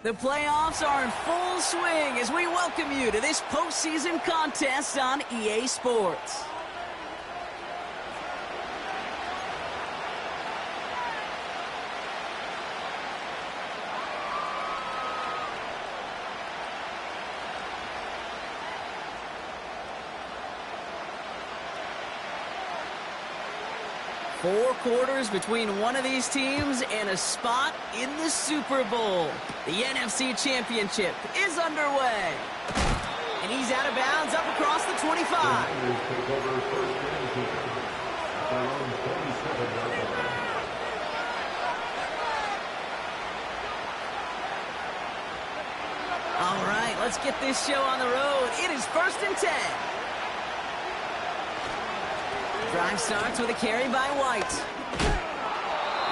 The playoffs are in full swing as we welcome you to this postseason contest on EA Sports. Four quarters between one of these teams and a spot in the Super Bowl. The NFC Championship is underway. And he's out of bounds up across the 25. All right, let's get this show on the road. It is 1st and 10. Drive starts with a carry by White.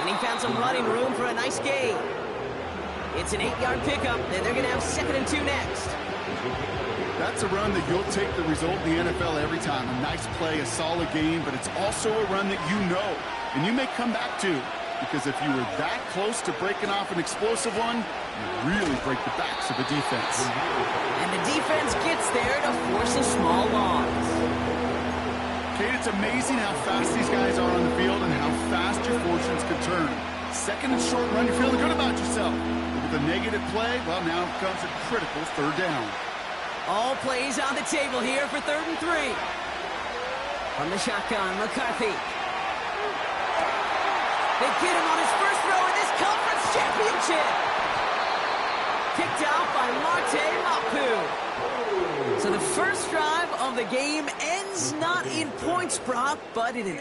And he found some running room for a nice gain. It's an 8-yard pickup, and they're going to have 2nd and 2 next. That's a run that you'll take the result in the NFL every time. A nice play, a solid game, but it's also a run that you know, and you may come back to. Because if you were that close to breaking off an explosive one, you really break the backs of the defense. And the defense gets there to force a small loss. Kate, it's amazing how fast these guys are on the field and how fast your fortunes can turn. 2nd and short run, you're feeling good about yourself. But with a negative play, well, now comes a critical 3rd down. All plays on the table here for 3rd and 3. From the shotgun, McCarthy. They get him on his first throw in this conference championship. Picked out by Marte Mapu. So the first drive of the game ends not in points, Brock, but in an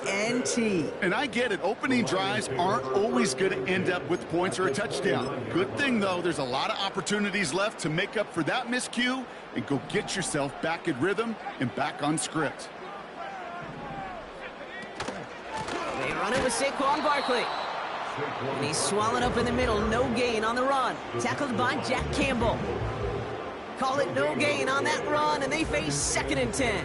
INT. And I get it. Opening drives aren't always going to end up with points or a touchdown. Good thing, though, there's a lot of opportunities left to make up for that miscue and go get yourself back in rhythm and back on script. They run it with Saquon Barkley. And he's swallowed up in the middle. No gain on the run. Tackled by Jack Campbell. Call it no gain on that run, and they face 2nd and 10.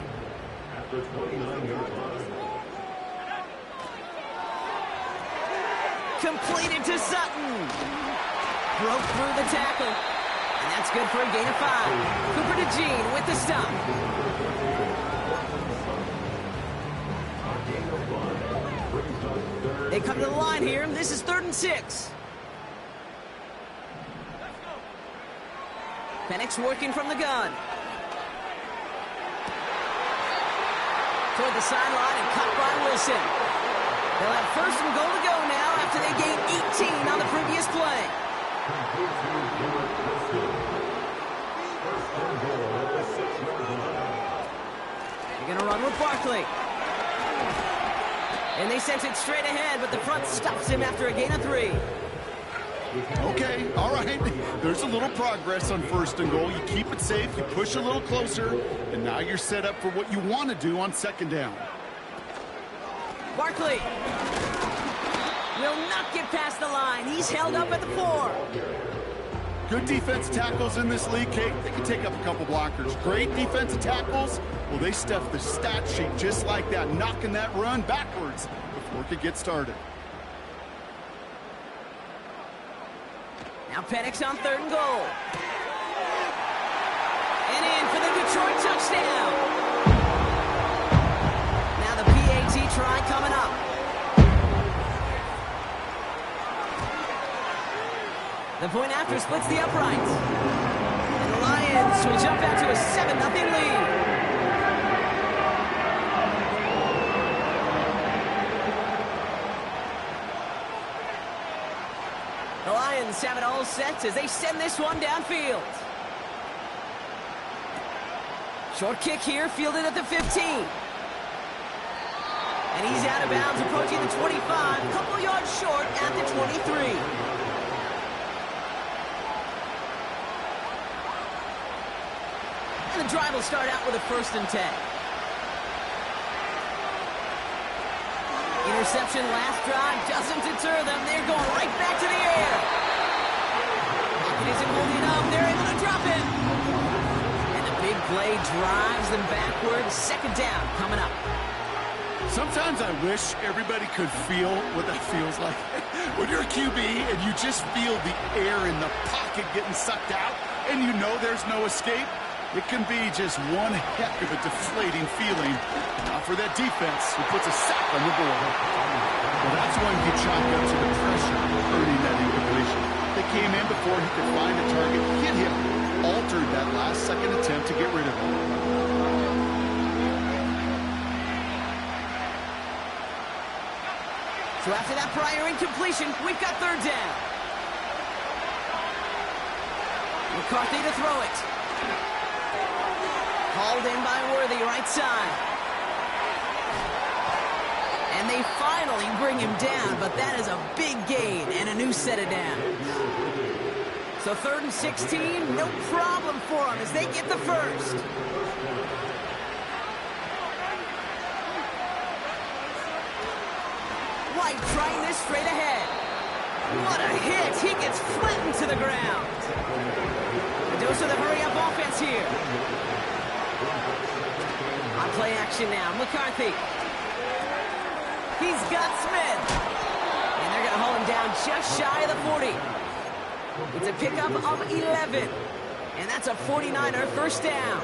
Completed to Sutton. Broke through the tackle. And that's good for a gain of 5. Cooper to Jean with the stop. They come to the line here. This is 3rd and 6. Penix working from the gun. Toward the sideline and cut by Wilson. They'll have 1st and goal to go now after they gained 18 on the previous play. They're going to run with Barkley. And they sent it straight ahead, but the front stops him after a gain of 3. Okay, all right. There's a little progress on 1st and goal. You keep it safe, you push a little closer, and now you're set up for what you want to do on 2nd down. Barkley will not get past the line. He's held up at the 4. Good defense tackles in this league, Kate. They can take up a couple blockers. Great defensive tackles, well, they stuff the stat sheet just like that, knocking that run backwards before it could get started. Now Penix on 3rd and goal. And in for the Detroit touchdown. Now the PAT try coming up. The point after splits the uprights. And the Lions will jump out to a 7-0 lead. The Lions have it all set as they send this one downfield. Short kick here, fielded at the 15. And he's out of bounds, approaching the 25, a couple yards short at the 23. And the drive will start out with a 1st and 10. Interception last drive doesn't deter them. They're going right back to the air. Pocket isn't holding up. They're able to drop it. And the big play drives them backwards. 2nd down coming up. Sometimes I wish everybody could feel what that feels like. When you're a QB and you just feel the air in the pocket getting sucked out and you know there's no escape, it can be just one heck of a deflating feeling. Now for that defense who puts a sack on the board. Well, that's one you chalk up to the pressure earning that incompletion. They came in before he could find a target, hit him, altered that last-second attempt to get rid of him. So after that prior incompletion, we've got third down. McCarthy to throw it. Hauled in by Worthy, right side. And they finally bring him down, but that is a big gain and a new set of downs. So 3rd and 16, no problem for them as they get the first. White trying this straight ahead. What a hit! He gets flattened to the ground. A dose of the hurry-up offense here. On play action now, McCarthy. He's got Smith. And they're going to hold him down just shy of the 40. It's a pickup of 11. And that's a 49er first down.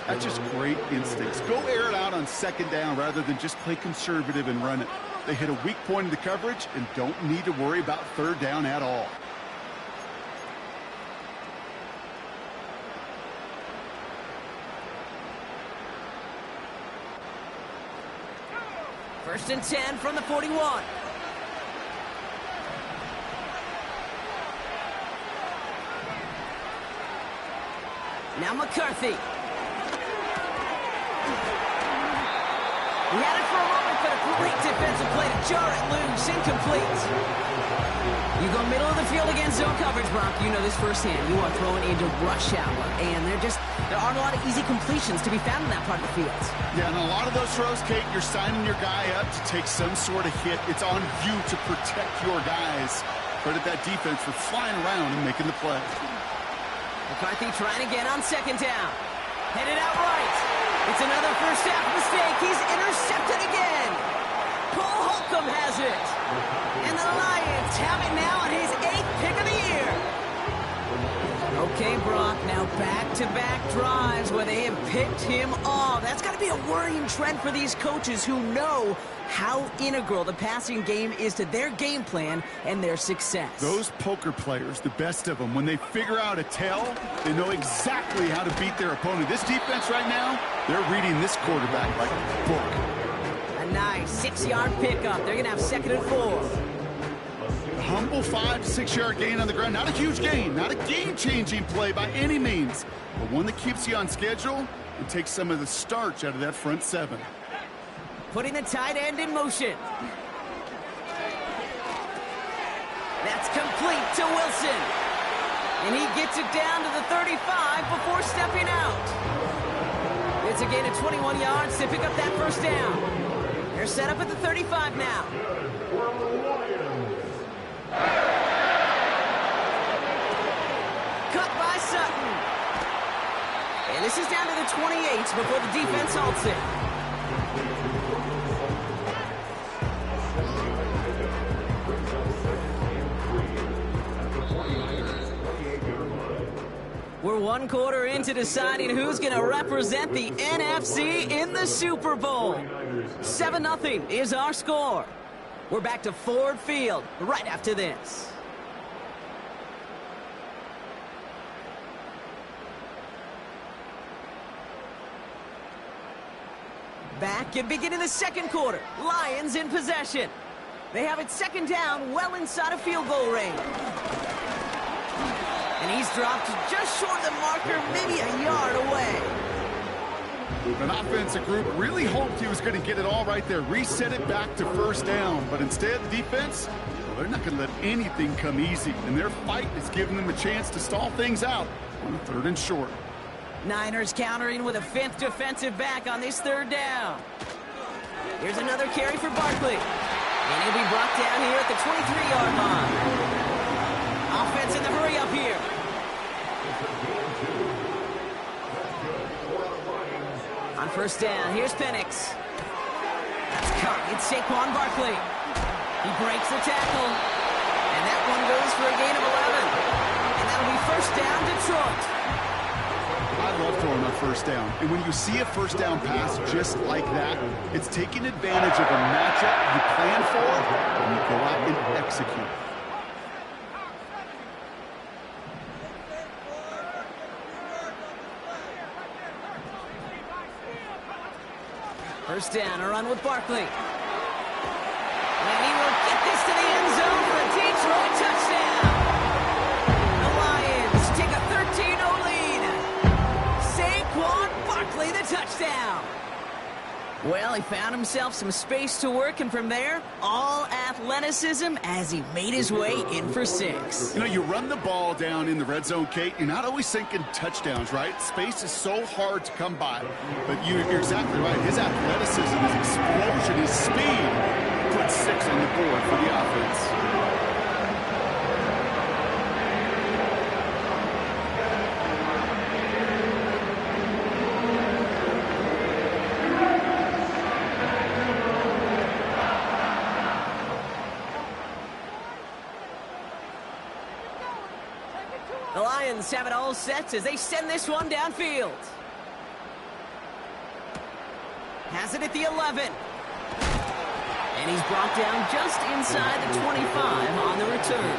That's just great instincts. Go air it out on 2nd down rather than just play conservative and run it. They hit a weak point in the coverage and don't need to worry about 3rd down at all. First and 10 from the 41. Now McCarthy. He had it for a moment, but a great defensive play to jar it loose. Incomplete. You go middle of the field against zone coverage, Brock. You know this firsthand. You are throwing into rush hour, and there aren't a lot of easy completions to be found in that part of the field. Yeah, and a lot of those throws, Kate, you're signing your guy up to take some sort of hit. It's on you to protect your guys. Credit that defense for flying around and making the play. McCarthy trying again on 2nd down. Headed out right. It's another first half mistake. He's intercepted again. Cole Holcomb has it. And the Lions have it now on his 8th pick of the year. Okay, Brock, now back-to-back drives where they have picked him off. That's got to be a worrying trend for these coaches who know how integral the passing game is to their game plan and their success. Those poker players, the best of them, when they figure out a tell, they know exactly how to beat their opponent. This defense right now, they're reading this quarterback like a book. A nice 6-yard pickup. They're going to have 2nd and 4. A humble 5 to 6-yard gain on the ground. Not a huge gain, not a game-changing play by any means, but one that keeps you on schedule and takes some of the starch out of that front 7. Putting the tight end in motion. That's complete to Wilson. And he gets it down to the 35 before stepping out. It's a gain of 21 yards to pick up that first down. They're set up at the 35 now. Cut by Sutton. And this is down to the 28 before the defense halts it. We're 1 quarter into deciding who's going to represent the NFC in the Super Bowl. 7-0 is our score. We're back to Ford Field right after this. Back and beginning the 2nd quarter. Lions in possession. They have it 2nd down, well inside of field goal range. And he's dropped just short of the marker, maybe a yard away. An offensive group really hoped he was going to get it all right there, reset it back to 1st down. But instead, the defense, well, they're not going to let anything come easy. And their fight is giving them a chance to stall things out on 3rd and short. Niners countering with a 5th defensive back on this 3rd down. Here's another carry for Barkley. And he'll be brought down here at the 23-yard line. Offense in the hurry up here. On 1st down, here's Penix. It's Saquon Barkley. He breaks the tackle. And that one goes for a gain of 11. And that'll be first down, Detroit. I love throwing on first down. And when you see a first down pass just like that, it's taking advantage of a matchup you plan for, and you go out and execute. First down, a run with Barkley. And he will get this to the end zone for a Detroit touchdown. The Lions take a 13-0 lead. Saquon Barkley, the touchdown. Well, he found himself some space to work, and from there, all athleticism as he made his way in for 6. You know, you run the ball down in the red zone, Kate, you're not always thinking touchdowns, right? Space is so hard to come by. But you're exactly right. His athleticism, his explosion, his speed put 6 on the board for the offense. The Lions have it all set as they send this one downfield. Has it at the 11. And he's brought down just inside the 25 on the return.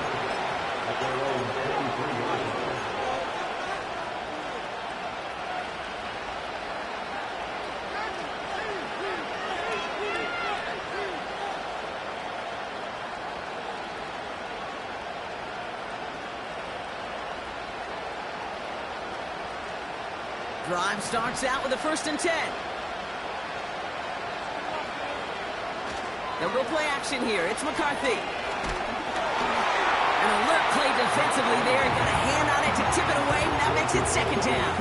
Drive starts out with a 1st and 10. They'll go play action here. It's McCarthy. An alert play defensively there. Got a hand on it to tip it away. That makes it 2nd down.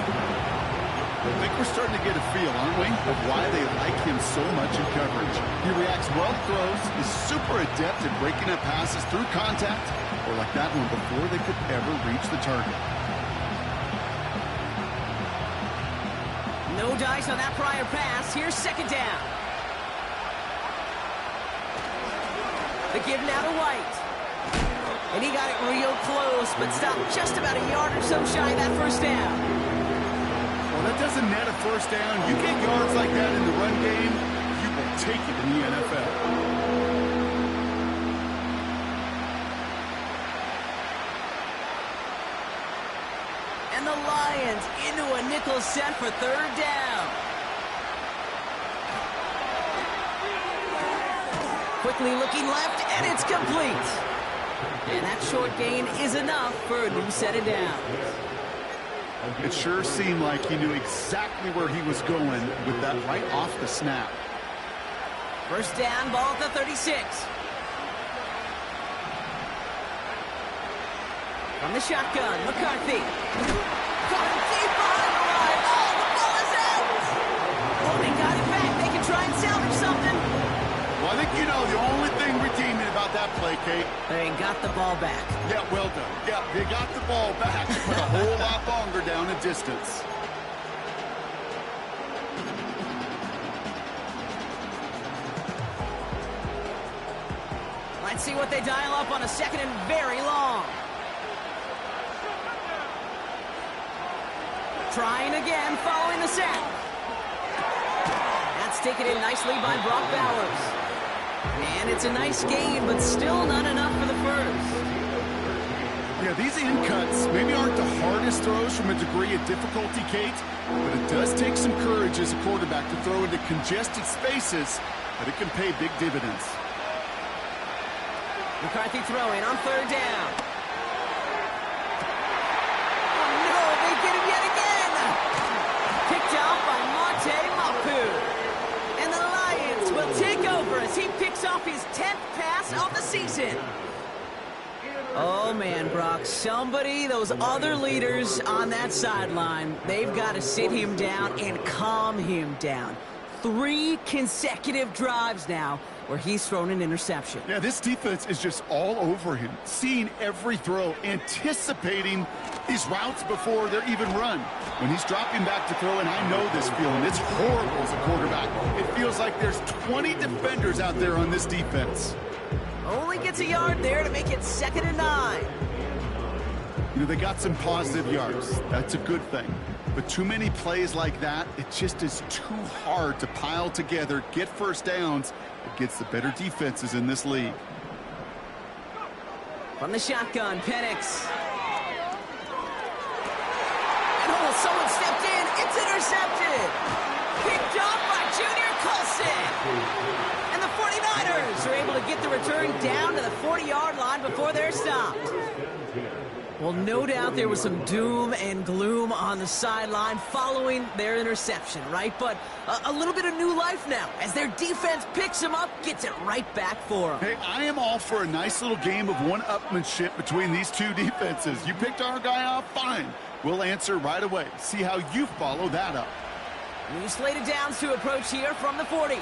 I think we're starting to get a feel, aren't we, of why they like him so much in coverage. He reacts well to throws, is super adept at breaking up passes through contact, or like that one before they could ever reach the target. No dice on that prior pass. Here's 2nd down. The give now to White. And he got it real close, but stopped just about a yard or so shy of that 1st down. Well, that doesn't net a 1st down. You get yards like that in the run game, you will take it in the NFL. And the Lions into a nickel set for 3rd down. Quickly looking left, and it's complete. And that short gain is enough for a new set of downs. It sure seemed like he knew exactly where he was going with that right off the snap. 1st down, ball at the 36. From the shotgun, McCarthy. Coming deep behind the line. Oh, the ball is out! Oh, they got it back. They can try and salvage something. Well, I think you know the only thing redeeming about that play, Kate. They got the ball back. Yeah, well done. Yeah, they got the ball back, but a whole lot longer down the distance. Let's see what they dial up on a 2nd and very long. Trying again, following the sack. That's taken in nicely by Brock Bowers. And it's a nice game, but still not enough for the 1st. Yeah, these in cuts maybe aren't the hardest throws from a degree of difficulty, Kate, but it does take some courage as a quarterback to throw into congested spaces, but it can pay big dividends. McCarthy throwing on 3rd down. Oh, no, they get him yet again. Picked off by Mapu. And the Lions will take over as he picks off his 10th pass of the season. Oh, man, Brock, somebody, those other leaders on that sideline, they've got to sit him down and calm him down. 3 consecutive drives now where he's thrown an interception. Yeah, this defense is just all over him, seeing every throw, anticipating these routes before they're even run. When he's dropping back to throw, and I know this feeling, it's horrible as a quarterback. It feels like there's 20 defenders out there on this defense. Only gets a yard there to make it 2nd and 9. You know, they got some positive yards. That's a good thing. But too many plays like that, it just is too hard to pile together, get first downs against the better defenses in this league. From the shotgun, Penix. And someone stepped in. It's intercepted. Picked off by Junior Colson. And the 49ers are able to get the return down to the 40-yard line before they're stopped. Well, no doubt there was some doom and gloom on the sideline following their interception, right? But a little bit of new life now as their defense picks them up, gets it right back for them. Hey, I am all for a nice little game of one-upmanship between these two defenses. You picked our guy off, fine. We'll answer right away. See how you follow that up. New slated downs to approach here from the 40.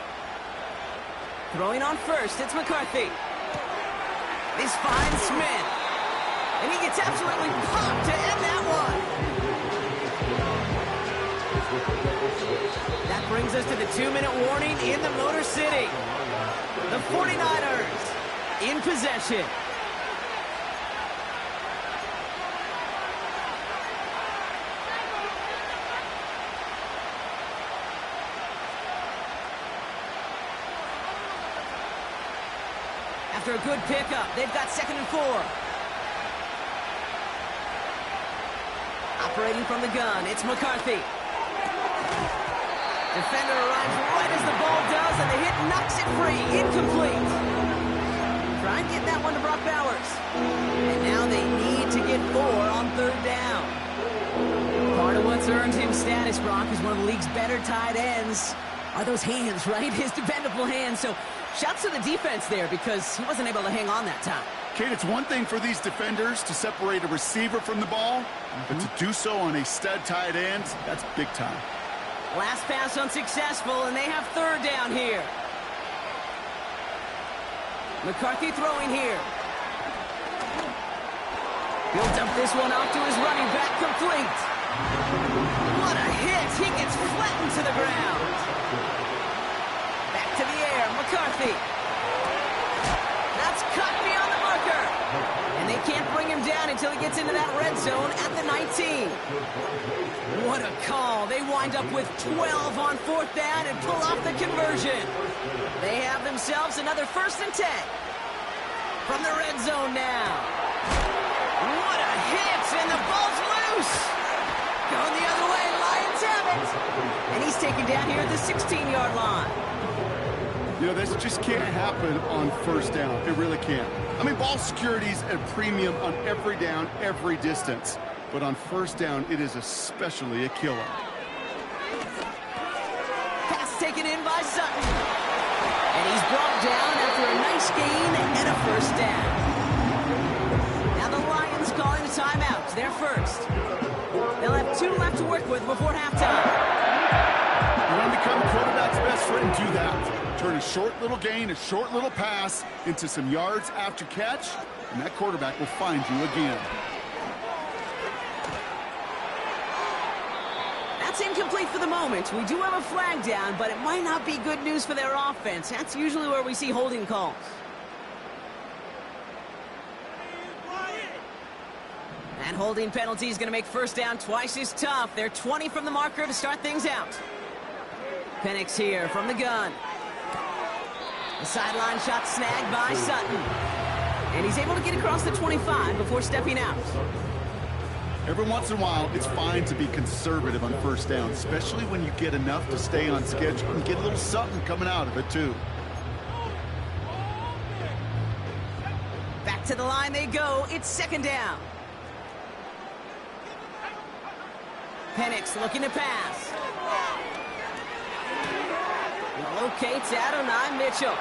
Throwing on first, it's McCarthy. This finds Smith. And he gets absolutely popped to end that one. That brings us to the 2-minute warning in the Motor City. The 49ers in possession. After a good pickup, they've got 2nd and 4. Operating from the gun, it's McCarthy. Defender arrives right as the ball does, and the hit knocks it free. Incomplete. Try and get that one to Brock Bowers. And now they need to get 4 on 3rd down. Part of what's earned him status, Brock, is one of the league's better tight ends. Are those hands, right? His dependable hands. So shouts to the defense there because he wasn't able to hang on that time. Kate, it's one thing for these defenders to separate a receiver from the ball, but to do so on a stud tight end, that's big time. Last pass unsuccessful, and they have 3rd down here. McCarthy throwing here. Built up this one off to his running back, complete. What a hit! He gets flattened to the ground. Back to the air, McCarthy. That's cut beyond the marker. And they can't bring him down until he gets into that red zone at the 19. What a call. They wind up with 12 on 4th down and pull off the conversion. They have themselves another 1st and 10. From the red zone now. What a hit, and the ball's loose. Going the other way, Lions have it. And he's taken down here at the 16-yard line. You know, this just can't happen on 1st down. It really can't. I mean, ball security's at premium on every down, every distance. But on 1st down, it is especially a killer. Pass taken in by Sutton. And he's brought down after a nice gain and a 1st down. Now the Lions calling a timeout. They're first. They'll have 2 left to work with before halftime. You want to become a quarterback's best friend, do that. Turn a short little gain, a short little pass into some yards after catch, and that quarterback will find you again. That's incomplete for the moment. We do have a flag down, but it might not be good news for their offense. That's usually where we see holding calls. That holding penalty is going to make 1st down twice as tough. They're 20 from the marker to start things out. Penix here from the gun. The sideline shot snagged by Sutton. And he's able to get across the 25 before stepping out. Every once in a while, it's fine to be conservative on 1st down, especially when you get enough to stay on schedule and get a little something coming out of it, too. Back to the line they go. It's 2nd down. Penix looking to pass. Locates Adonai Mitchell.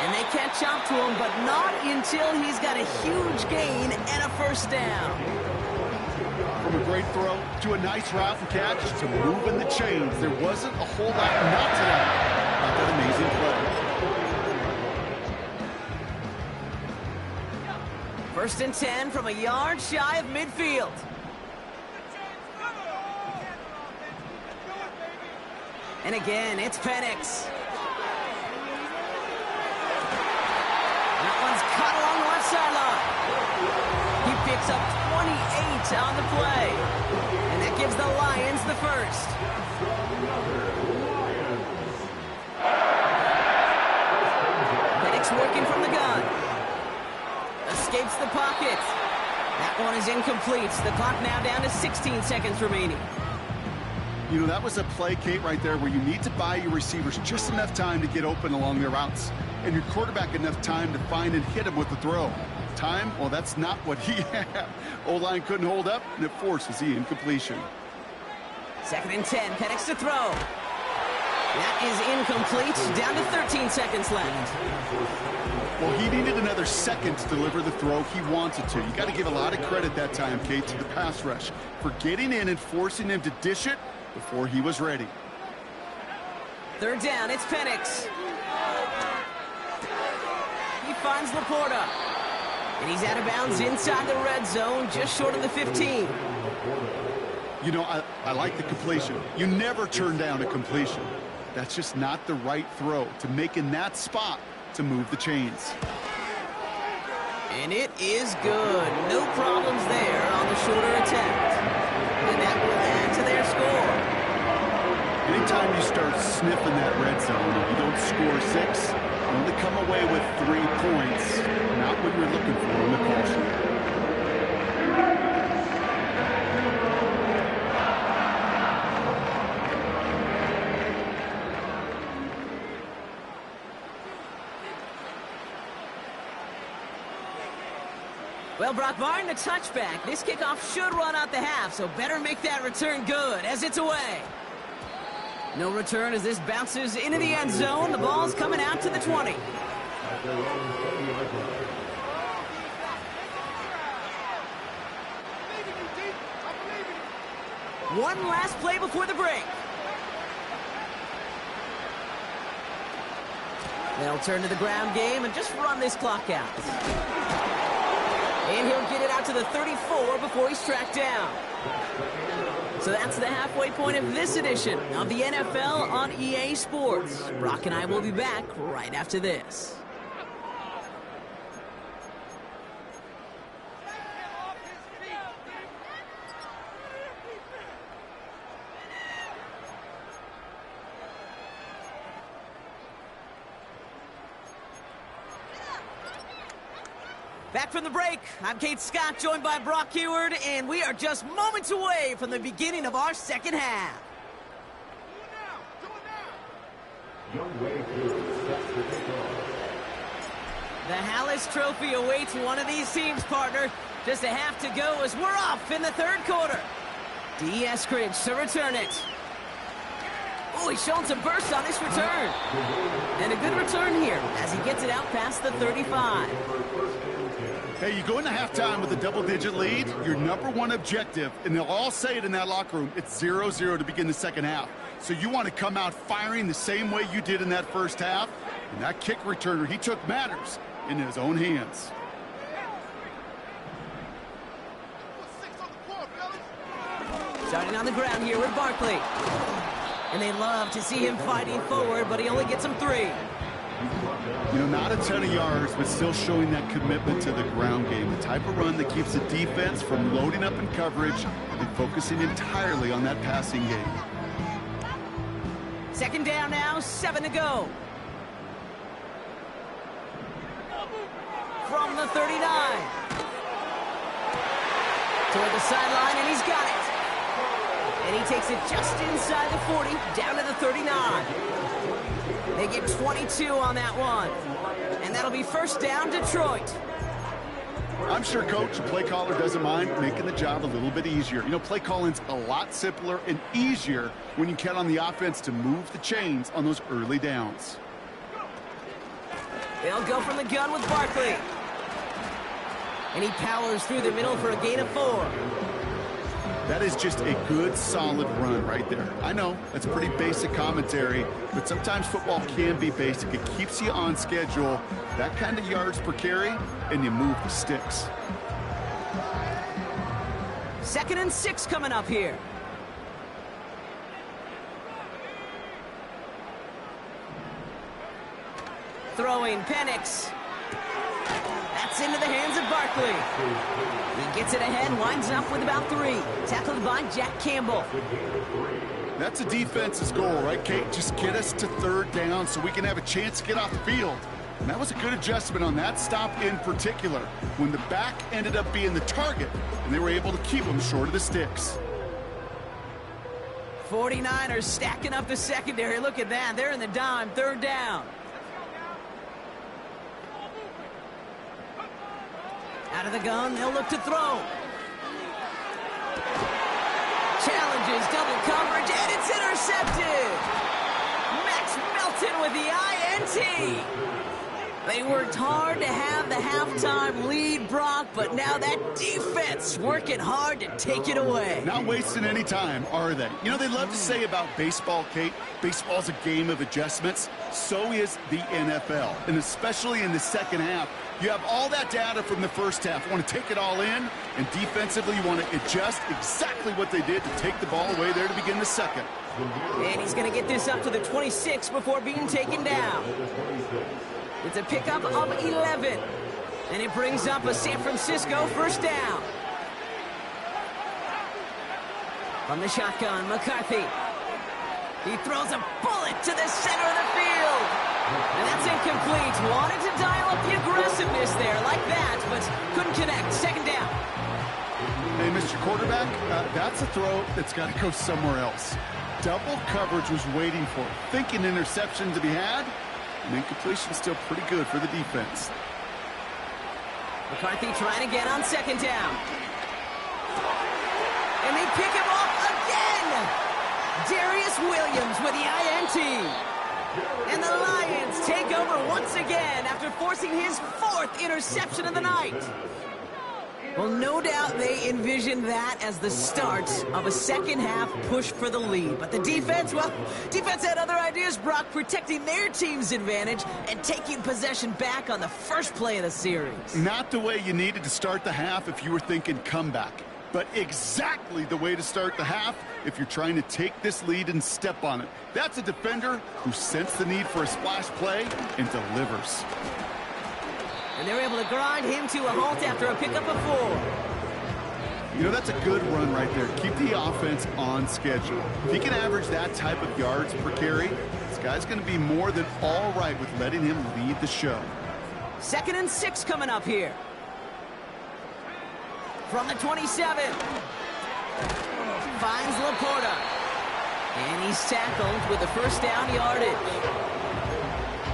And they catch up to him, but not until he's got a huge gain and a 1st down. From a great throw to a nice route and catch to moving the chains. There wasn't a whole lot not to that about that amazing play. 1st and 10 from a yard shy of midfield. And again, it's Penix. That one's caught along the left sideline. He picks up 28 on the play. And that gives the Lions the first. Penix working from the gun. Escapes the pocket. That one is incomplete. The clock now down to 16 seconds remaining. You know, that was a play, Kate, right there where you need to buy your receivers just enough time to get open along their routes. And your quarterback enough time to find and hit him with the throw. Time? Well, that's not what he had. O-line couldn't hold up, and it forces the incompletion. 2nd and 10. Penix to throw. That is incomplete. Down to 13 seconds left. Well, he needed another second to deliver the throw he wanted to. You got to give a lot of credit that time, Kate, to the pass rush for getting in and forcing him to dish it before he was ready. 3rd down, it's Penix. He finds Laporta. And he's out of bounds inside the red zone, just short of the 15. You know, I like the completion. You never turn down a completion. That's just not the right throw to make in that spot to move the chains. And it is good. No problems there on the shorter attempt. And that will add to their score. Anytime you start sniffing that red zone and you don't score 6, you only come away with 3 points. Not what you're looking for in the call sheet. Well, Brock Martin, a touchback. This kickoff should run out the half, so better make that return good as it's away. No return as this bounces into the end zone. The ball's coming out to the 20. One last play before the break. They'll turn to the ground game and just run this clock out. And he'll get it out to the 34 before he's tracked down. So that's the halfway point of this edition of the NFL on EA Sports. Brock and I will be back right after this. Back from the break, I'm Kate Scott, joined by Brock Heward, and we are just moments away from the beginning of our second half. The Hallis Trophy awaits one of these teams, partner. Just a half to go as we're off in the 3rd quarter. D. Eskridge to return it. Oh, he's showing some burst on this return. And a good return here as he gets it out past the 35. Hey, you go into halftime with a double-digit lead, your number one objective, and they'll all say it in that locker room, it's 0-0 to begin the second half. So you want to come out firing the same way you did in that first half. And that kick returner, he took matters in his own hands. Starting on the ground here with Barkley. And they love to see him fighting forward, but he only gets them 3. You know, not a ton of yards, but still showing that commitment to the ground game. The type of run that keeps the defense from loading up in coverage and focusing entirely on that passing game. 2nd down now, 7 to go. From the 39. Toward the sideline, and he's got it. And he takes it just inside the 40, down to the 39. They get 22 on that one. And that'll be 1st down, Detroit. I'm sure Coach, the play caller, doesn't mind making the job a little bit easier. You know, play calling's a lot simpler and easier when you count on the offense to move the chains on those early downs. They'll go from the gun with Barkley. And he powers through the middle for a gain of 4. That is just a good, solid run right there. I know, that's pretty basic commentary, but sometimes football can be basic. It keeps you on schedule, that kind of yards per carry, and you move the sticks. 2nd and 6 coming up here. Throwing Penix. That's into the hands of Barkley. He gets it ahead, winds up with about 3. Tackled by Jack Campbell. That's a defense's goal, right, Kate? Just get us to 3rd down so we can have a chance to get off the field. And that was a good adjustment on that stop in particular, when the back ended up being the target, and they were able to keep him short of the sticks. 49ers stacking up the secondary. Look at that. They're in the dime. 3rd down. Out of the gun, they'll look to throw. Challenges, double coverage, and it's intercepted. Max Melton with the INT. They worked hard to have the halftime lead, Brock, but now that defense working hard to take it away. Not wasting any time, are they? You know, they love to say about baseball, Kate, baseball's a game of adjustments. So is the NFL, and especially in the second half. You have all that data from the first half. You want to take it all in, and defensively you want to adjust exactly what they did to take the ball away there to begin the second. And he's going to get this up to the 26 before being taken down. It's a pickup of 11. And it brings up a San Francisco 1st down. From the shotgun, McCarthy. He throws a bullet to the center of the field. And that's incomplete. Wanted to dial up the aggressiveness there like that, but couldn't connect. 2nd down. Hey, Mr. Quarterback, that's a throw that's got to go somewhere else. Double coverage was waiting for it. Thinking interception to be had, and incompletion still pretty good for the defense. McCarthy trying again on 2nd down. And they pick him off again. Darius Williams with the INT. And the Lions take over once again after forcing his 4th interception of the night. Well, no doubt they envisioned that as the start of a second half push for the lead. But the defense, well, defense had other ideas, Brock, protecting their team's advantage and taking possession back on the first play of the series. Not the way you needed to start the half if you were thinking comeback, but exactly the way to start the half if you're trying to take this lead and step on it. That's a defender who sensed the need for a splash play and delivers. And they're able to grind him to a halt after a pickup of 4. You know, that's a good run right there. Keep the offense on schedule. If he can average that type of yards per carry, this guy's going to be more than all right with letting him lead the show. 2nd and 6 coming up here. From the 27. Finds Laporta. And he's tackled with the 1st down yardage.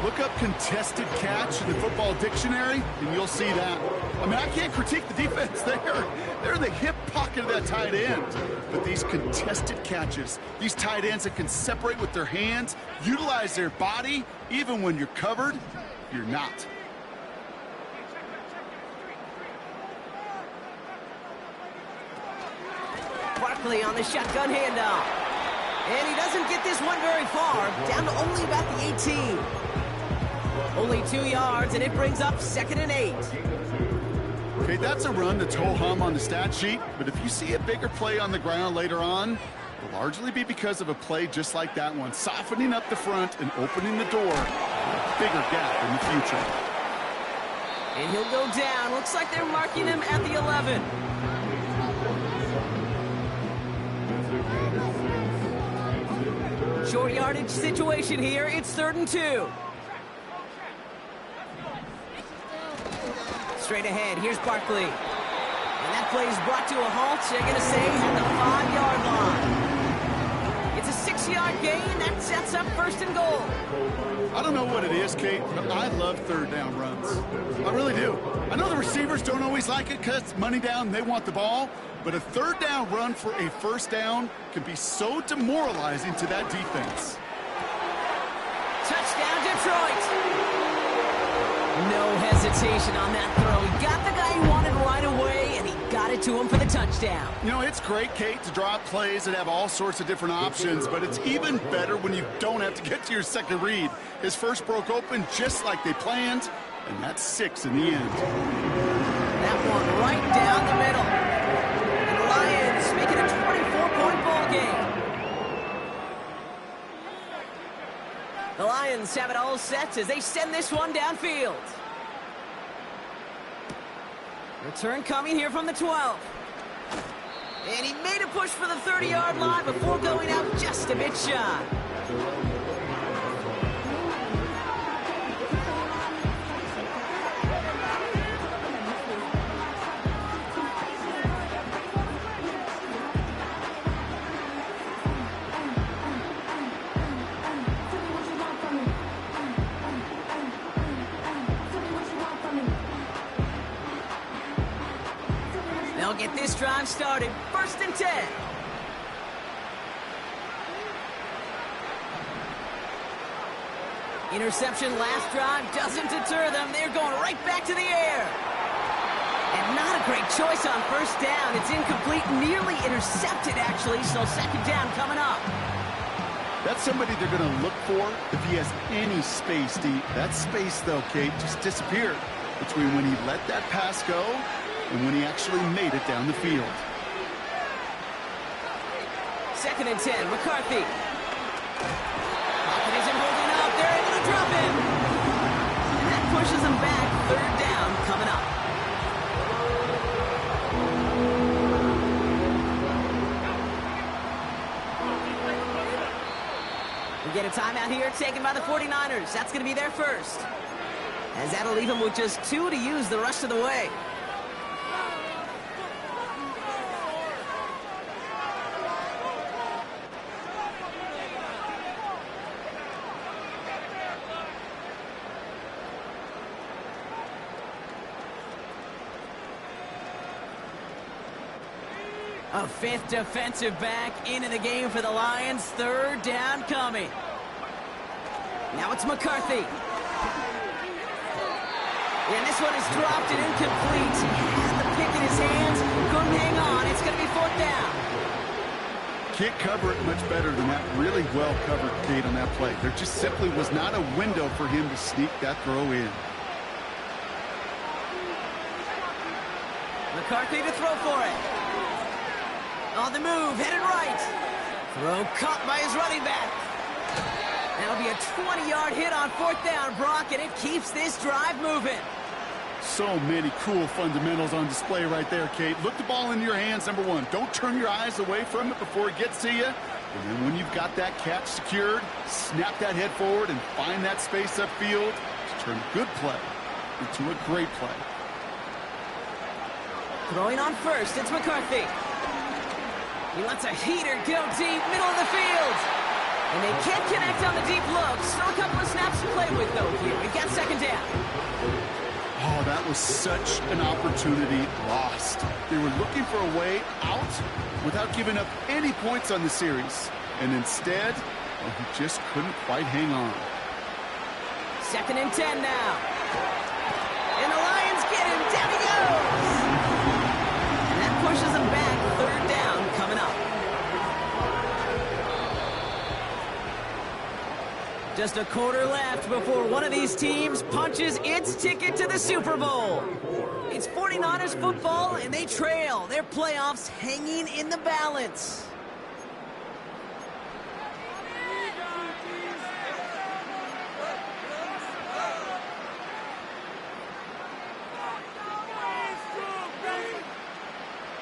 Look up contested catch in the football dictionary, and you'll see that. I mean, I can't critique the defense there. They're in the hip pocket of that tight end. But these contested catches, these tight ends that can separate with their hands, utilize their body, even when you're covered, you're not. Barkley on the shotgun handoff. And he doesn't get this one very far, down to only about the 18. Only 2 yards, and it brings up 2nd and 8. Okay, that's a run that's ho-hum on the stat sheet, but if you see a bigger play on the ground later on, it'll largely be because of a play just like that one, softening up the front and opening the door for a bigger gap in the future. And he'll go down. Looks like they're marking him at the 11. Short yardage situation here. It's 3rd and 2. Straight ahead, here's Barkley. And that play is brought to a halt, they're going to say, at the 5-yard line. It's a 6-yard gain. That sets up 1st and goal. I don't know what it is, Kate, but I love 3rd down runs. I really do. I know the receivers don't always like it because it's money down and they want the ball, but a 3rd down run for a 1st down can be so demoralizing to that defense. Touchdown, Detroit. No hesitation on that throw. He got the guy he wanted right away, and he got got it to him for the touchdown. You know, it's great, Kate, to draw up plays and have all sorts of different options, but it's even better when you don't have to get to your second read. His first broke open just like they planned, and that's 6 in the end. That one right down the middle. And the Lions make it a 24-point ball game. The Lions have it all set as they send this one downfield. Return coming here from the 12. And he made a push for the 30-yard line before going out just a bit shy. They'll get this drive started. 1st and 10. Interception last drive doesn't deter them. They're going right back to the air. And not a great choice on 1st down. It's incomplete, nearly intercepted, actually. So 2nd down coming up. That's somebody they're going to look for if he has any space deep. That space, though, Kate, just disappeared between when he let that pass go and when he actually made it down the field. 2nd and 10, McCarthy. Pocket isn't holding up. They're able to drop him. And that pushes them back. 3rd down coming up. We get a timeout here taken by the 49ers. That's going to be their first. As that'll leave them with just 2 to use the rest of the way. A 5th defensive back into the game for the Lions. 3rd down coming. Now it's McCarthy. And this one is dropped and incomplete. He had the pick in his hands. Couldn't hang on. It's going to be 4th down. Can't cover it much better than that. Really well covered, Kate, on that play. There just simply was not a window for him to sneak that throw in. McCarthy to throw for it. On the move, headed right. Throw caught by his running back. That'll be a 20-yard hit on 4th down, Brock, and it keeps this drive moving. So many cool fundamentals on display right there, Kate. Look the ball in your hands, number 1. Don't turn your eyes away from it before it gets to you. And then when you've got that catch secured, snap that head forward and find that space upfield to turn a good play into a great play. Throwing on first, it's McCarthy. He lets a heater go deep, middle of the field. And they can't connect on the deep look. Still a couple of snaps to play with, though, here. We've got 2nd down. Oh, that was such an opportunity lost. They were looking for a way out without giving up any points on the series. And instead, well, he just couldn't quite hang on. 2nd and 10 now. And the Lions get him. Down he goes. And that pushes him back. 3rd down coming up. Just a quarter left before one of these teams punches its ticket to the Super Bowl. It's 49ers football, and they trail. Their playoffs hanging in the balance.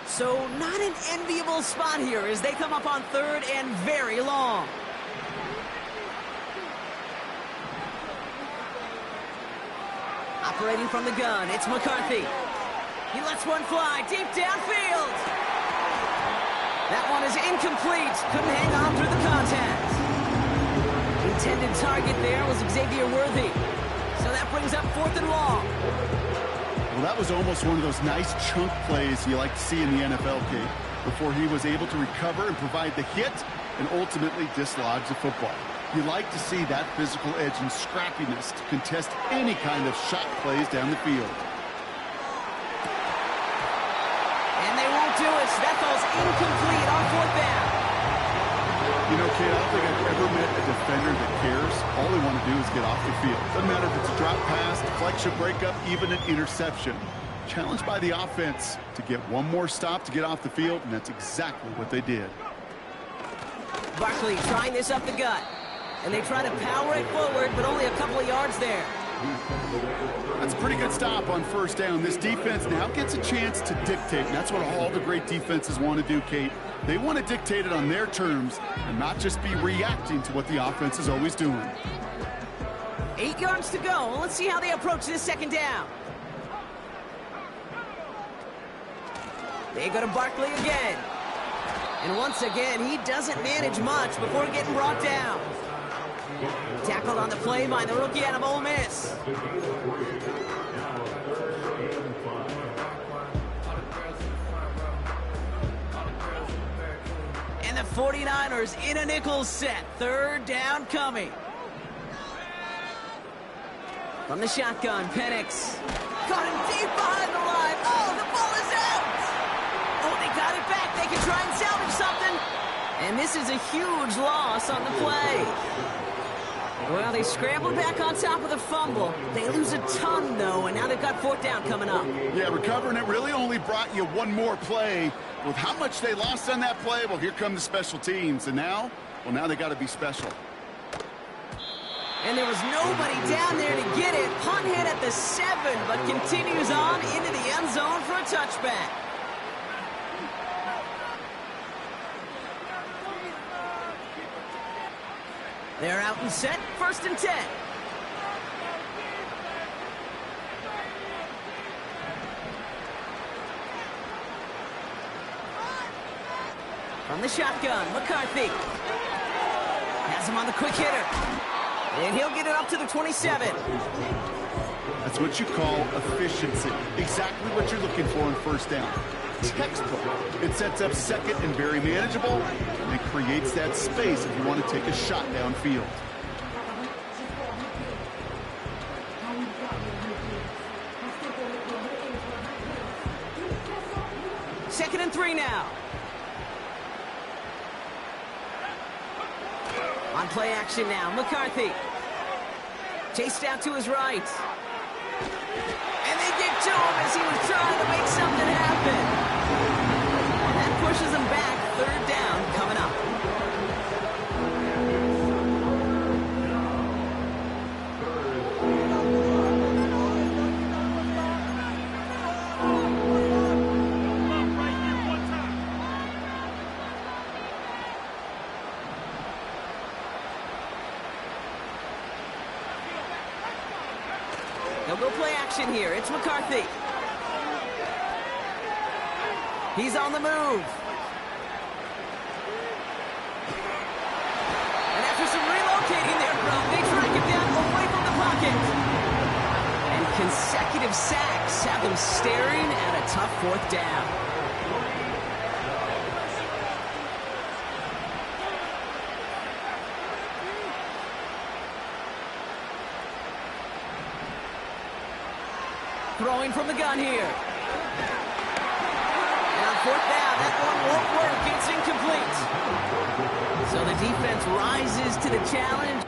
So not an enviable spot here as they come up on 3rd and very long. Operating from the gun, it's McCarthy. He lets one fly deep downfield. That one is incomplete. Couldn't hang on through the contact. Intended target there was Xavier Worthy. So that brings up 4th and long. Well, that was almost one of those nice chunk plays you like to see in the NFL, Kate, before he was able to recover and provide the hit and ultimately dislodge the football. You like to see that physical edge and scrappiness to contest any kind of shot plays down the field. And incomplete on 4th down. You know, Kate, I don't think I've ever met a defender that cares. All they want to do is get off the field. Doesn't matter if it's a drop pass, deflection, breakup, even an interception. Challenged by the offense to get one more stop to get off the field, and that's exactly what they did. Barkley trying this up the gut. And they try to power it forward, but only a couple of yards there. That's a pretty good stop on 1st down. This defense now gets a chance to dictate, and that's what all the great defenses want to do, Kate. They want to dictate it on their terms and not just be reacting to what the offense is always doing. 8 yards to go. Let's see how they approach this 2nd down. They go to Barkley again. And once again, he doesn't manage much before getting brought down. Tackled on the play by the rookie out of Ole Miss. And the 49ers in a nickel set. 3rd down coming. From the shotgun, Penix. Caught him deep behind the line. Oh, the ball is out! Oh, they got it back. They can try and salvage something. And this is a huge loss on the play. Well, they scrambled back on top of the fumble. They lose a ton, though, and now they've got 4th down coming up. Yeah, recovering it really only brought you one more play. With how much they lost on that play, well, here come the special teams. And now, well, now they got to be special. And there was nobody down there to get it. Punt hit at the 7, but continues on into the end zone for a touchback. They're out and set, 1st and 10. From the shotgun, McCarthy. Has him on the quick hitter. And he'll get it up to the 27. That's what you call efficiency. Exactly what you're looking for on 1st down. Textbook. It sets up 2nd and very manageable, and it creates that space if you want to take a shot downfield. Second and 3 now. On play action now, McCarthy. Chased out to his right. And they get to him as he was trying to make something happen. And that pushes him back. 3rd down coming up. They'll go play action here. It's McCarthy. He's on the move. And after some relocating there, they track him down away from the pocket. And consecutive sacks have them staring at a tough 4th down. Throwing from the gun here. And on 4th down, that one won't work. It's incomplete. So the defense rises to the challenge.